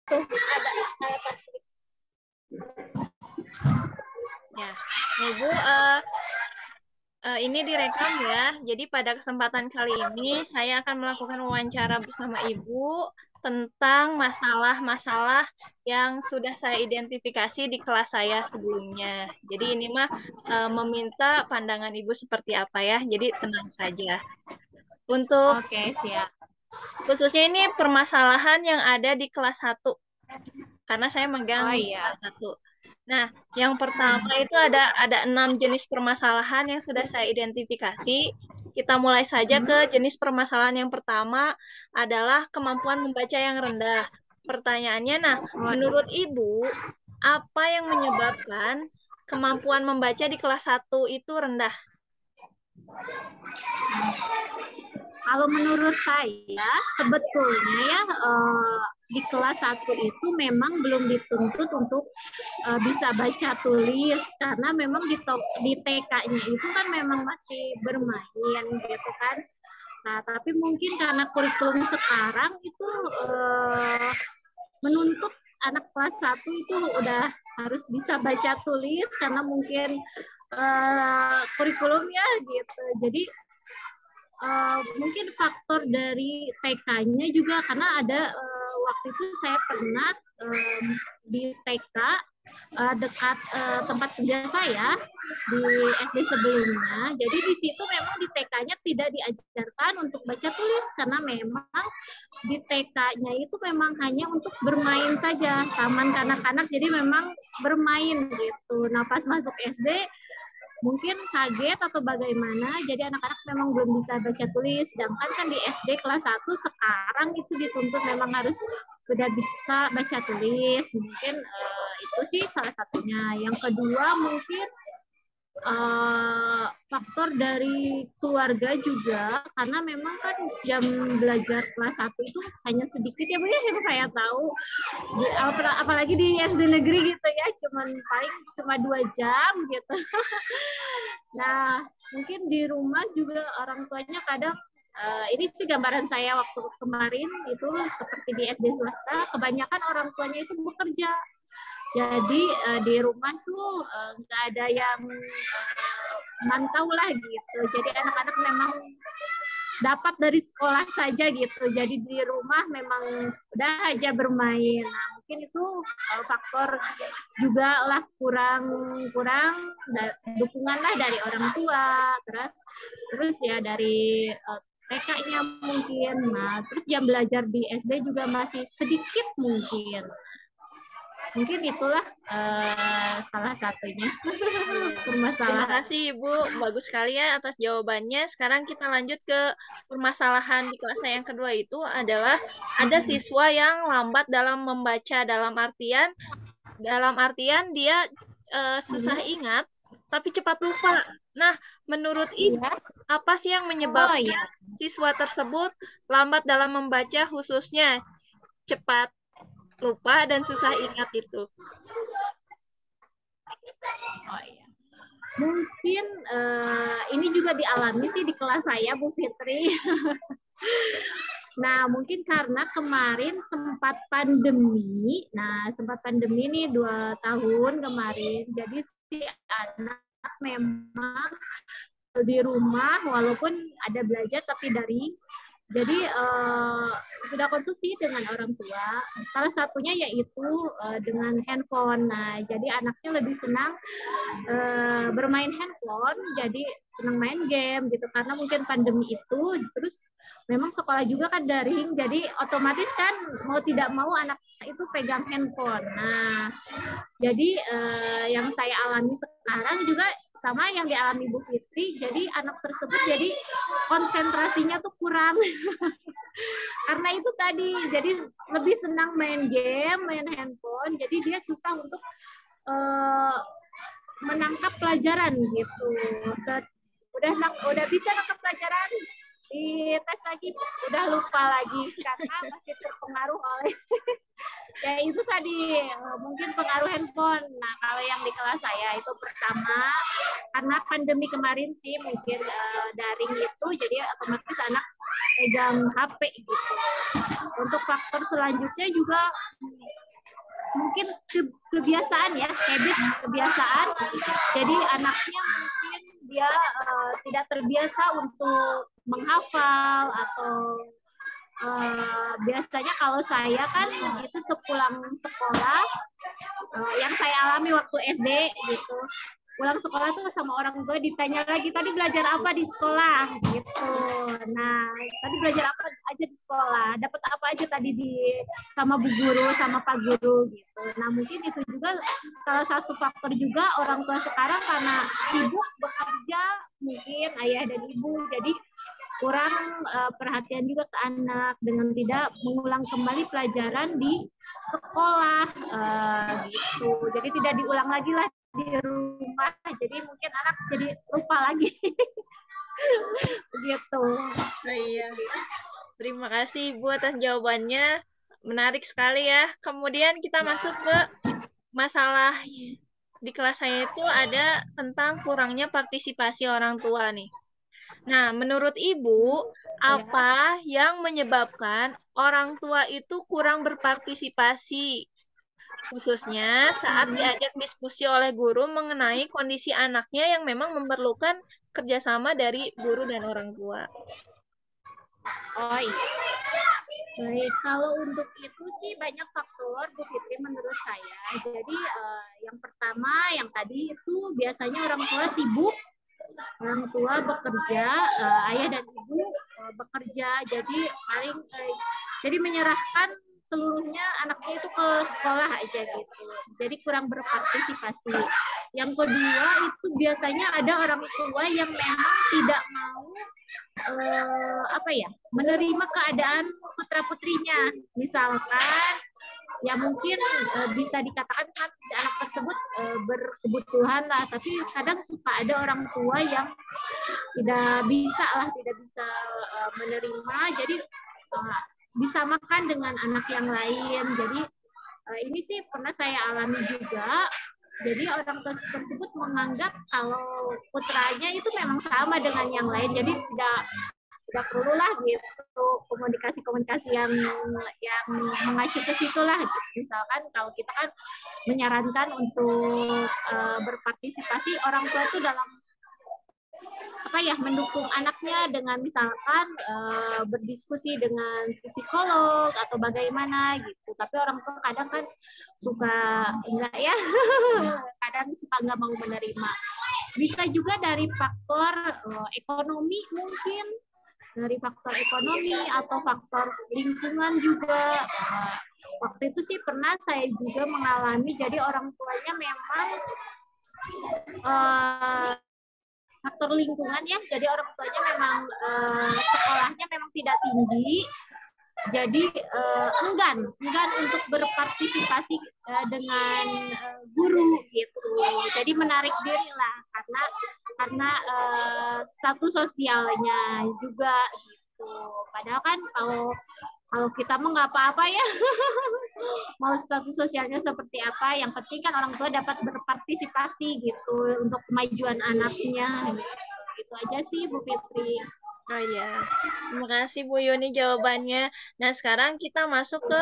tuh ada pas. Ya, nah, Ibu, ini direkam ya. Jadi pada kesempatan kali ini saya akan melakukan wawancara bersama Ibu tentang masalah-masalah yang sudah saya identifikasi di kelas saya sebelumnya. Jadi ini mah meminta pandangan Ibu seperti apa ya. Jadi tenang saja. Untuk Oke, siap. khususnya ini permasalahan yang ada di kelas 1 karena saya megang Oh di iya. kelas 1. Nah, yang pertama itu ada 6 jenis permasalahan yang sudah saya identifikasi. Kita mulai saja ke jenis permasalahan yang pertama adalah kemampuan membaca yang rendah. Pertanyaannya, nah, Oh, menurut Ibu, apa yang menyebabkan kemampuan membaca di kelas 1 itu rendah? kalau menurut saya sebetulnya ya di kelas 1 itu memang belum dituntut untuk bisa baca tulis karena memang di TK-nya itu kan memang masih bermain gitu kan. Nah, tapi mungkin karena kurikulum sekarang itu menuntut anak kelas 1 itu udah harus bisa baca tulis karena mungkin kurikulumnya gitu. Jadi mungkin faktor dari TK-nya juga karena ada waktu itu saya pernah di TK dekat tempat kerja saya di SD sebelumnya. Jadi di situ memang di TK-nya tidak diajarkan untuk baca tulis karena memang di TK-nya itu memang hanya untuk bermain saja, taman kanak-kanak. Jadi memang bermain gitu. Nah pas masuk SD mungkin kaget atau bagaimana, jadi anak-anak memang belum bisa baca tulis, sedangkan kan di SD kelas 1 sekarang itu dituntut memang harus sudah bisa baca tulis. Mungkin itu sih salah satunya. Yang kedua mungkin faktor dari keluarga juga, karena memang kan jam belajar kelas 1 itu hanya sedikit ya Bu ya yang saya tahu. Apalagi di SD negeri gitu ya, cuma 2 jam gitu. Nah, mungkin di rumah juga orang tuanya kadang ini sih gambaran saya waktu kemarin itu seperti di SD swasta, kebanyakan orang tuanya itu bekerja. Jadi di rumah tuh nggak ada yang mantau lah gitu. Jadi anak-anak memang dapat dari sekolah saja gitu. Jadi di rumah memang udah aja bermain. Nah, mungkin itu faktor juga lah kurang dukungan lah dari orang tua. Terus ya dari TK-nya mungkin. Nah, terus jam belajar di SD juga masih sedikit mungkin. Mungkin itulah salah satunya Terima permasalahan. kasih Ibu, bagus sekali ya atas jawabannya. Sekarang kita lanjut ke permasalahan di kelas saya yang kedua itu adalah ada siswa yang lambat dalam membaca dalam artian dia susah ingat tapi cepat lupa. Nah, menurut Ibu Iya. apa sih yang Oh menyebabkan iya. siswa tersebut lambat dalam membaca khususnya cepat lupa dan susah ingat itu? Oh iya. Mungkin ini juga dialami sih di kelas saya, Bu Fitri. Nah, mungkin karena kemarin sempat pandemi. Nah, sempat pandemi nih 2 tahun kemarin. Jadi si anak memang di rumah walaupun ada belajar tapi daring. Jadi sudah konsumsi dengan orang tua. Salah satunya yaitu dengan handphone. Nah, jadi anaknya lebih senang bermain handphone, jadi senang main game gitu karena mungkin pandemi itu. Terus memang sekolah juga kan daring, jadi otomatis kan mau tidak mau anak itu pegang handphone. Nah, jadi yang saya alami sekarang juga sama yang dialami Bu Fitri. Jadi anak tersebut jadi konsentrasinya tuh kurang karena itu tadi. Jadi lebih senang main game, main handphone. Jadi dia susah untuk menangkap pelajaran gitu. Udah bisa nangkap pelajaran, di tes lagi udah lupa lagi karena masih terpengaruh oleh ya itu tadi mungkin pengaruh handphone. Nah, kalau yang di kelas saya itu pertama karena pandemi kemarin sih mungkin daring itu, jadi otomatis anak pegang HP gitu. Untuk faktor selanjutnya juga mungkin kebiasaan ya, habit, kebiasaan. Jadi anaknya mungkin dia tidak terbiasa untuk menghafal atau biasanya kalau saya kan itu sepulang sekolah yang saya alami waktu SD gitu. Pulang sekolah tuh sama orang tua ditanya lagi, tadi belajar apa di sekolah gitu. Nah, tadi belajar apa aja di sekolah, dapat apa aja tadi sama bu guru, sama pak guru gitu. Nah, mungkin itu juga salah satu faktor juga orang tua sekarang karena sibuk bekerja, mungkin ayah dan ibu, jadi kurang perhatian juga ke anak dengan tidak mengulang kembali pelajaran di sekolah gitu. Jadi tidak diulang lagi lah di rumah, jadi mungkin anak jadi lupa lagi. Gitu. Oh, iya. Terima kasih Ibu atas jawabannya. Menarik sekali ya. Kemudian kita masuk ke masalah di kelas saya itu ada tentang kurangnya partisipasi orang tua nih. Nah, menurut Ibu, apa yang menyebabkan orang tua itu kurang berpartisipasi? Khususnya saat diajak diskusi oleh guru mengenai kondisi anaknya yang memang memerlukan kerjasama dari guru dan orang tua. Oh iya. Baik, kalau untuk itu sih banyak faktor, Bu Fitri, menurut saya. Jadi yang pertama, yang tadi itu biasanya orang tua sibuk, orang tua bekerja, ayah dan ibu bekerja, jadi paling jadi menyerahkan seluruhnya anaknya itu ke sekolah aja gitu. Jadi kurang berpartisipasi. Yang kedua itu biasanya ada orang tua yang memang tidak mau menerima keadaan putra putrinya. Misalkan ya mungkin bisa dikatakan kan si anak tersebut berkebutuhan lah, tapi kadang suka ada orang tua yang tidak bisa menerima, jadi disamakan dengan anak yang lain. Jadi ini sih pernah saya alami juga. Jadi orang tua tersebut menganggap kalau putranya itu memang sama dengan yang lain, jadi tidak perlulah gitu komunikasi yang mengacu ke situ lah. Misalkan kalau kita kan menyarankan untuk berpartisipasi orang tua itu dalam mendukung anaknya dengan misalkan berdiskusi dengan psikolog atau bagaimana gitu. Tapi orang tua kadang kan suka enggak ya, kadang suka nggak mau menerima. Bisa juga dari faktor ekonomi, mungkin dari faktor ekonomi atau faktor lingkungan juga. Waktu itu sih pernah saya juga mengalami, jadi orang tuanya memang faktor lingkungan ya, jadi orang tuanya memang sekolahnya memang tidak tinggi, jadi enggan untuk berpartisipasi dengan guru gitu. Jadi menarik diri lah karena status sosialnya juga gitu. Padahal kan kalau kita mah nggak apa-apa ya, mau status sosialnya seperti apa, yang penting kan orang tua dapat berpartisipasi gitu untuk kemajuan anaknya. Gitu aja sih Bu Fitri. Oh ya, terima kasih Bu Yuni jawabannya. Nah, sekarang kita masuk ke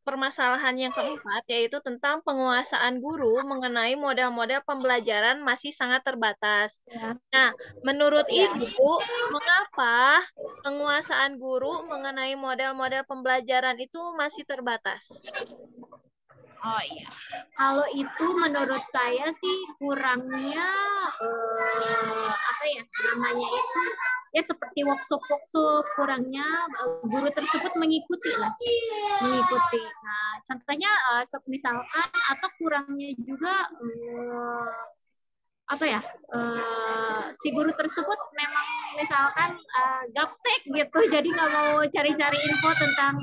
permasalahan yang keempat, yaitu tentang penguasaan guru mengenai model-model pembelajaran masih sangat terbatas. Nah, menurut Ibu, mengapa penguasaan guru mengenai model-model pembelajaran itu masih terbatas? Oh iya, kalau itu menurut saya sih kurangnya namanya itu ya seperti workshop kurangnya guru tersebut mengikuti. Nah, contohnya misalkan atau kurangnya juga si guru tersebut memang misalkan gaptek gitu, jadi nggak mau cari-cari info tentang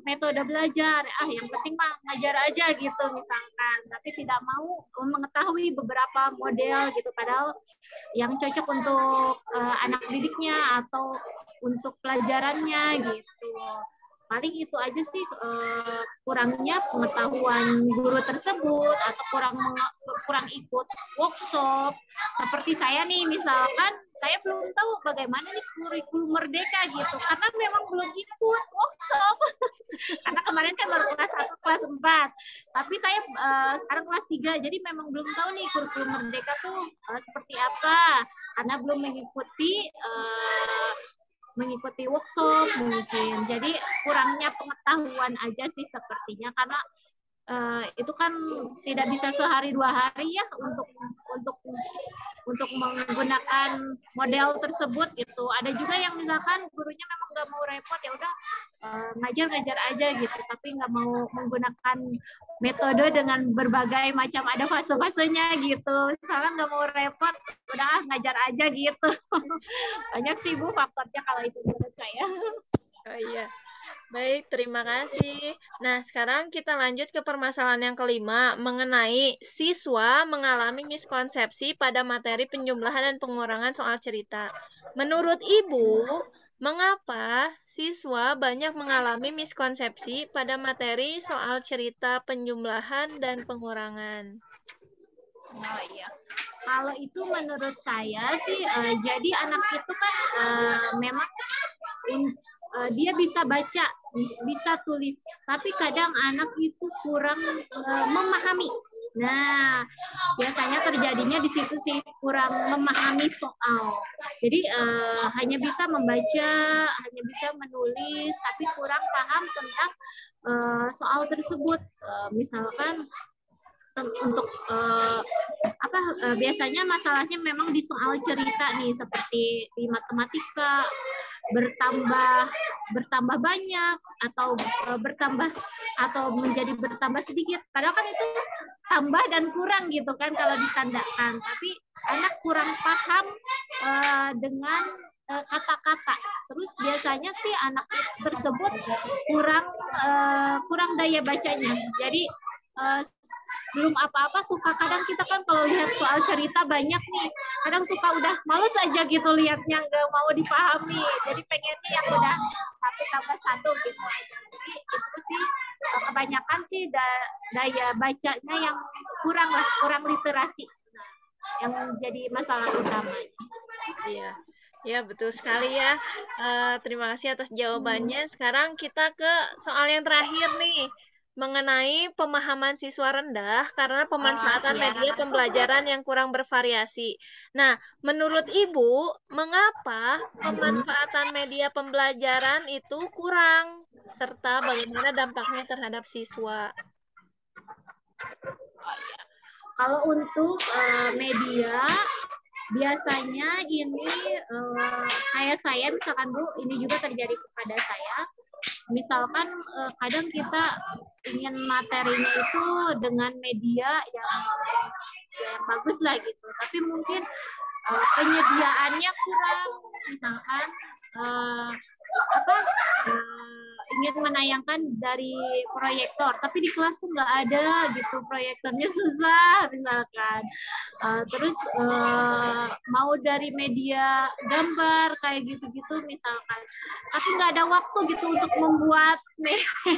metode belajar, yang penting mah ngajar aja gitu misalkan, tapi tidak mau mengetahui beberapa model gitu, padahal yang cocok untuk anak didiknya atau untuk pelajarannya gitu. Paling itu aja sih kurangnya pengetahuan guru tersebut atau kurang ikut workshop. Seperti saya nih, misalkan saya belum tahu bagaimana nih kurikulum merdeka gitu, karena memang belum ikut workshop. Karena kemarin kan baru kelas 1 kelas 4. Tapi saya sekarang kelas 3, jadi memang belum tahu nih kurikulum Merdeka tuh seperti apa, karena belum mengikuti workshop mungkin. Jadi kurangnya pengetahuan aja sih sepertinya, karena itu kan tidak bisa sehari 2 hari ya untuk menggunakan model tersebut gitu. Ada juga yang misalkan gurunya memang nggak mau repot, ya udah ngajar aja gitu, tapi nggak mau menggunakan metode dengan berbagai macam, ada fase-fasenya gitu. Misalkan nggak mau repot, udah ngajar aja gitu. Banyak sih Bu faktornya kalau itu menurut saya. Oh iya. Baik, terima kasih. Nah, sekarang kita lanjut ke permasalahan yang kelima mengenai siswa mengalami miskonsepsi pada materi penjumlahan dan pengurangan soal cerita. Menurut Ibu, mengapa siswa banyak mengalami miskonsepsi pada materi soal cerita penjumlahan dan pengurangan? Oh iya. Kalau itu menurut saya sih, jadi anak itu kan memang dia bisa baca, bisa tulis, tapi kadang anak itu kurang memahami. Nah, biasanya terjadinya di situ sih, kurang memahami soal. Jadi hanya bisa membaca, hanya bisa menulis, tapi kurang paham tentang soal tersebut. Misalkan untuk biasanya masalahnya memang di soal cerita nih, seperti di matematika bertambah banyak atau menjadi bertambah sedikit, padahal kan itu tambah dan kurang gitu kan kalau ditandakan, tapi anak kurang paham dengan kata-kata. Terus biasanya sih anak tersebut kurang daya bacanya. Jadi belum apa-apa suka, kadang kita kan kalau lihat soal cerita banyak nih, kadang suka udah males aja gitu lihatnya, nggak mau dipahami, jadi pengennya yang udah 1+1 gitu aja. Jadi itu sih kebanyakan sih daya bacanya yang kurang literasi, yang jadi masalah utamanya. Iya. Ya, betul sekali ya. Terima kasih atas jawabannya. Sekarang kita ke soal yang terakhir nih, mengenai pemahaman siswa rendah karena pemanfaatan media pembelajaran yang kurang bervariasi. Nah, menurut Ibu, mengapa pemanfaatan media pembelajaran itu kurang, serta bagaimana dampaknya terhadap siswa? Kalau untuk media, biasanya ini kayak saya misalkan Bu, ini juga terjadi kepada saya. Misalkan kadang kita ingin materinya itu dengan media yang bagus lah gitu, tapi mungkin penyediaannya kurang. Misalkan ingin menayangkan dari proyektor, tapi di kelas tuh nggak ada gitu, proyektornya susah misalkan. Terus mau dari media gambar kayak gitu-gitu misalkan, tapi nggak ada waktu gitu untuk membuat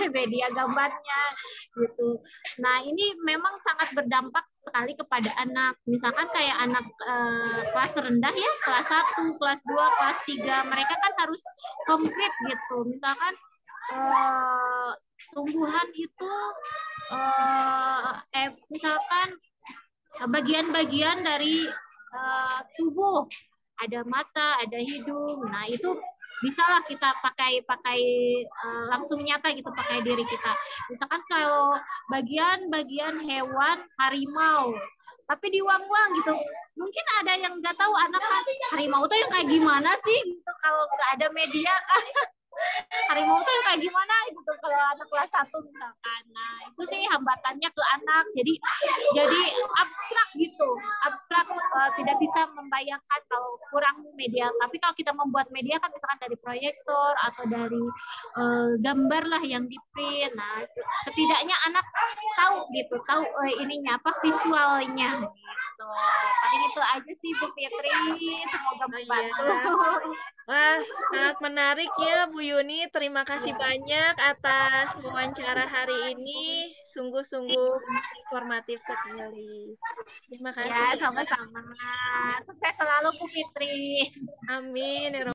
media gambarnya gitu. Nah, ini memang sangat berdampak sekali kepada anak. Misalkan kayak anak kelas rendah ya, kelas 1, kelas 2, kelas 3, mereka kan harus konkret gitu. Misalkan tumbuhan itu misalkan bagian-bagian dari tubuh, ada mata, ada hidung. Nah, itu bisalah kita pakai langsung nyata gitu, pakai diri kita. Misalkan kalau bagian hewan harimau, tapi diuang-uang gitu, mungkin ada yang nggak tahu anak kan harimau tuh yang kayak gimana sih gitu, kalau nggak ada media kan. Harimau tuh yang kayak gimana gitu kalau anak kelas 1 misalkan. Nah, itu sih hambatannya ke anak, jadi abstrak gitu, tidak bisa membayangkan kalau kurang media. Tapi kalau kita membuat media kan misalkan dari proyektor atau dari gambar lah yang di print, nah setidaknya anak tahu ininya apa, visualnya gitu. Paling itu aja sih Bu Fitri, semoga membantu. Wah, sangat menarik ya Bu Yuni. Terima kasih banyak atas wawancara hari ini. Sungguh-sungguh informatif sekali. Terima kasih. Ya, sama-sama. Sukses selalu Bu Fitri. Amin.